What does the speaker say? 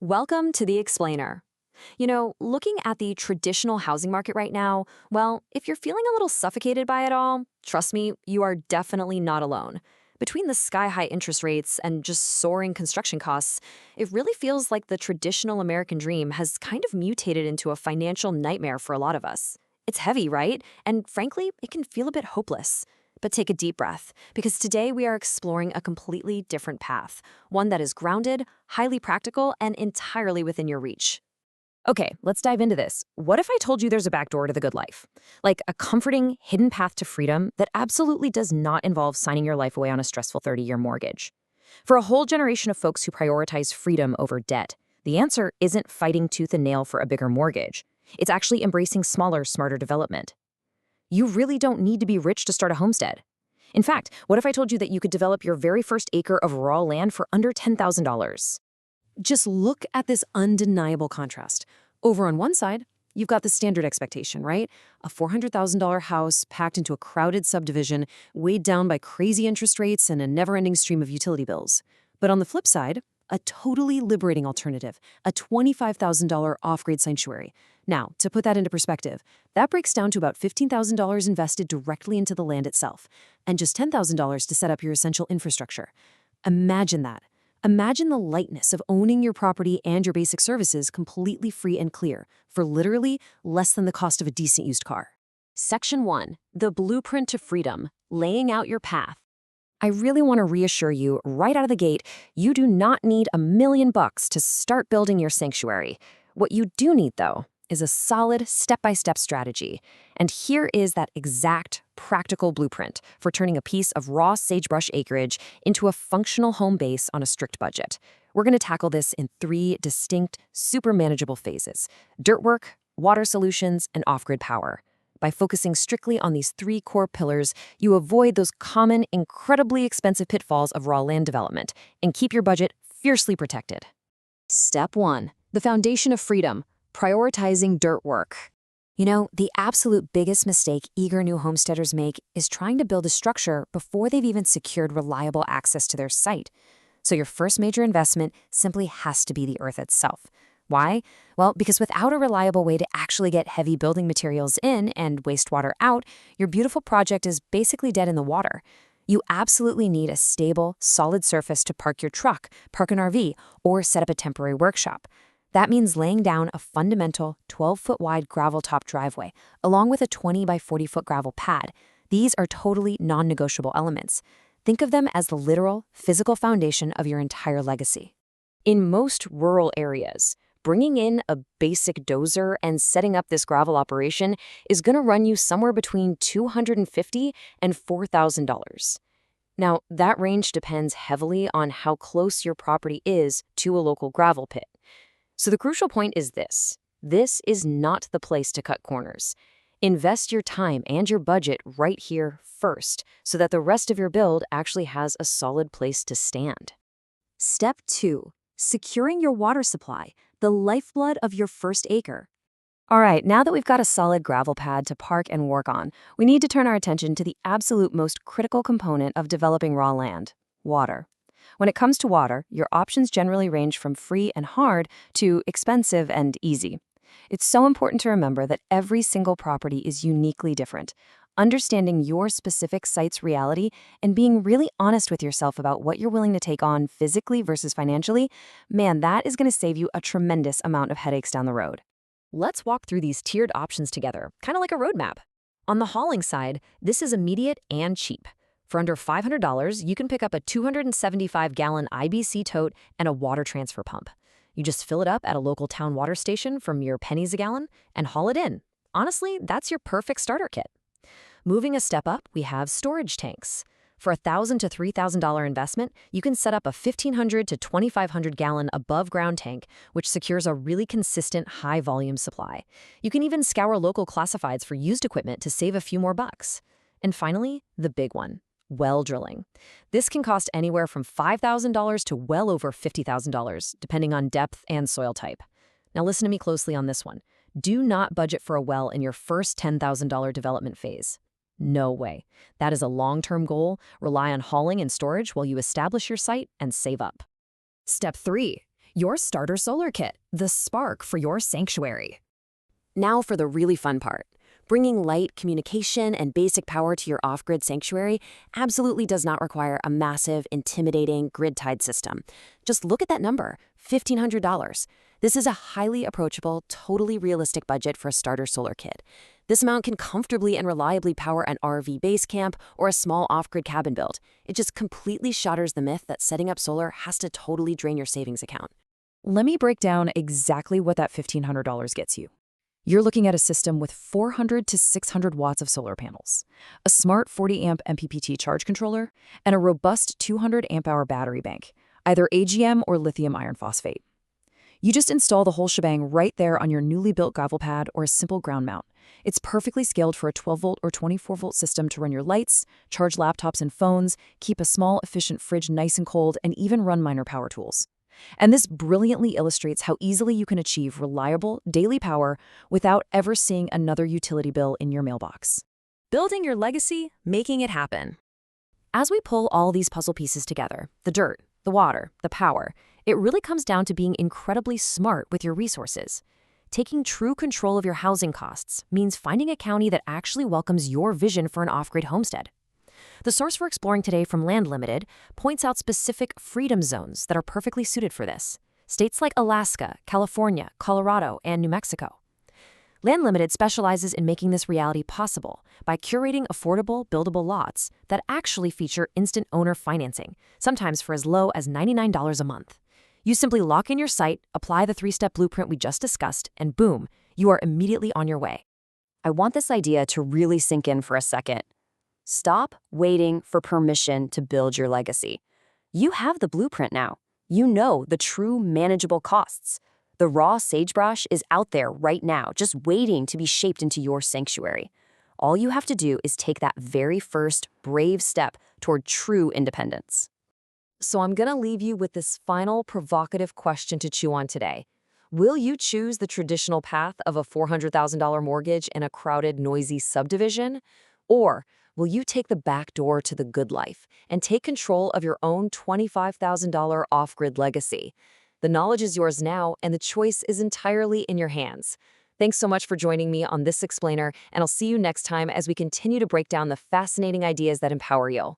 Welcome to The Explainer. Looking at the traditional housing market right now, well, if you're feeling a little suffocated by it all, trust me, you are definitely not alone. Between the sky-high interest rates and just soaring construction costs, it really feels like the traditional American dream has kind of mutated into a financial nightmare for a lot of us. It's heavy, right? And frankly, it can feel a bit hopeless. But take a deep breath, because today we are exploring a completely different path, one that is grounded, highly practical, and entirely within your reach. Okay, let's dive into this. What if I told you there's a back door to the good life? Like a comforting, hidden path to freedom that absolutely does not involve signing your life away on a stressful 30-year mortgage. For a whole generation of folks who prioritize freedom over debt, the answer isn't fighting tooth and nail for a bigger mortgage. It's actually embracing smaller, smarter development. You really don't need to be rich to start a homestead. In fact, what if I told you that you could develop your very first acre of raw land for under $10,000? Just look at this undeniable contrast. Over on one side, you've got the standard expectation, right? A $400,000 house packed into a crowded subdivision, weighed down by crazy interest rates and a never-ending stream of utility bills. But on the flip side, a totally liberating alternative, a $25,000 off-grid sanctuary. Now, to put that into perspective, that breaks down to about $15,000 invested directly into the land itself, and just $10,000 to set up your essential infrastructure. Imagine that. Imagine the lightness of owning your property and your basic services completely free and clear, for literally less than the cost of a decent used car. Section 1. The Blueprint to Freedom, Laying Out Your Path. I really want to reassure you right out of the gate, you do not need $1,000,000 to start building your sanctuary. What you do need, though, is a solid step-by-step strategy. And here is that exact practical blueprint for turning a piece of raw sagebrush acreage into a functional home base on a strict budget. We're going to tackle this in 3 distinct, super manageable phases: dirt work, water solutions, and off-grid power. By focusing strictly on these 3 core pillars, you avoid those common, incredibly expensive pitfalls of raw land development and keep your budget fiercely protected. Step 1. The foundation of freedom. Prioritizing dirt work. The absolute biggest mistake eager new homesteaders make is trying to build a structure before they've even secured reliable access to their site. So your first major investment simply has to be the earth itself. Why? Well, because without a reliable way to actually get heavy building materials in and wastewater out, your beautiful project is basically dead in the water. You absolutely need a stable, solid surface to park your truck, park an RV, or set up a temporary workshop. That means laying down a fundamental 12-foot wide gravel top driveway, along with a 20 by 40-foot gravel pad. These are totally non-negotiable elements. Think of them as the literal, physical foundation of your entire legacy. In most rural areas, bringing in a basic dozer and setting up this gravel operation is going to run you somewhere between $250 and $4,000. Now, that range depends heavily on how close your property is to a local gravel pit. So the crucial point is this. This is not the place to cut corners. Invest your time and your budget right here first, so that the rest of your build actually has a solid place to stand. Step 2. Securing your water supply, the lifeblood of your first acre. All right, now that we've got a solid gravel pad to park and work on, we need to turn our attention to the absolute most critical component of developing raw land: water. When it comes to water, your options generally range from free and hard to expensive and easy. It's so important to remember that every single property is uniquely different. Understanding your specific site's reality and being really honest with yourself about what you're willing to take on physically versus financially, man, that is going to save you a tremendous amount of headaches down the road. Let's walk through these tiered options together, kind of like a roadmap. On the hauling side, this is immediate and cheap. For under $500, you can pick up a 275-gallon IBC tote and a water transfer pump. You just fill it up at a local town water station for mere pennies a gallon and haul it in. Honestly, that's your perfect starter kit. Moving a step up, we have storage tanks. For a $1,000 to $3,000 investment, you can set up a 1,500 to 2,500-gallon above-ground tank, which secures a really consistent, high-volume supply. You can even scour local classifieds for used equipment to save a few more bucks. And finally, the big one: well drilling. This can cost anywhere from $5,000 to well over $50,000, depending on depth and soil type. Now listen to me closely on this one. Do not budget for a well in your first $10,000 development phase. No way. That is a long-term goal. Rely on hauling and storage while you establish your site and save up. Step 3. Your starter solar kit, the spark for your sanctuary. Now for the really fun part. Bringing light, communication, and basic power to your off-grid sanctuary absolutely does not require a massive, intimidating, grid-tied system. Just look at that number, $1,500. This is a highly approachable, totally realistic budget for a starter solar kit. This amount can comfortably and reliably power an RV base camp or a small off-grid cabin build. It just completely shatters the myth that setting up solar has to totally drain your savings account. Let me break down exactly what that $1,500 gets you. You're looking at a system with 400 to 600 watts of solar panels, a smart 40-amp MPPT charge controller, and a robust 200 amp-hour battery bank, either AGM or lithium iron phosphate. You just install the whole shebang right there on your newly built gravel pad or a simple ground mount. It's perfectly scaled for a 12-volt or 24-volt system to run your lights, charge laptops and phones, keep a small, efficient fridge nice and cold, and even run minor power tools. And this brilliantly illustrates how easily you can achieve reliable, daily power without ever seeing another utility bill in your mailbox. Building your legacy, making it happen. As we pull all these puzzle pieces together, the dirt, the water, the power, it really comes down to being incredibly smart with your resources. Taking true control of your housing costs means finding a county that actually welcomes your vision for an off-grid homestead. The source we're exploring today from LandLimited points out specific freedom zones that are perfectly suited for this. States like Alaska, California, Colorado, and New Mexico. LandLimited specializes in making this reality possible by curating affordable, buildable lots that actually feature instant owner financing, sometimes for as low as $99 a month. You simply lock in your site, apply the 3-step blueprint we just discussed, and boom, you are immediately on your way. I want this idea to really sink in for a second. Stop waiting for permission to build your legacy. You have the blueprint now. You know the true manageable costs. The raw sagebrush is out there right now, just waiting to be shaped into your sanctuary. All you have to do is take that very first brave step toward true independence. So I'm going to leave you with this final provocative question to chew on today. Will you choose the traditional path of a $400,000 mortgage in a crowded, noisy subdivision? Or will you take the back door to the good life and take control of your own $25,000 off-grid legacy? The knowledge is yours now, and the choice is entirely in your hands. Thanks so much for joining me on this explainer, and I'll see you next time as we continue to break down the fascinating ideas that empower you.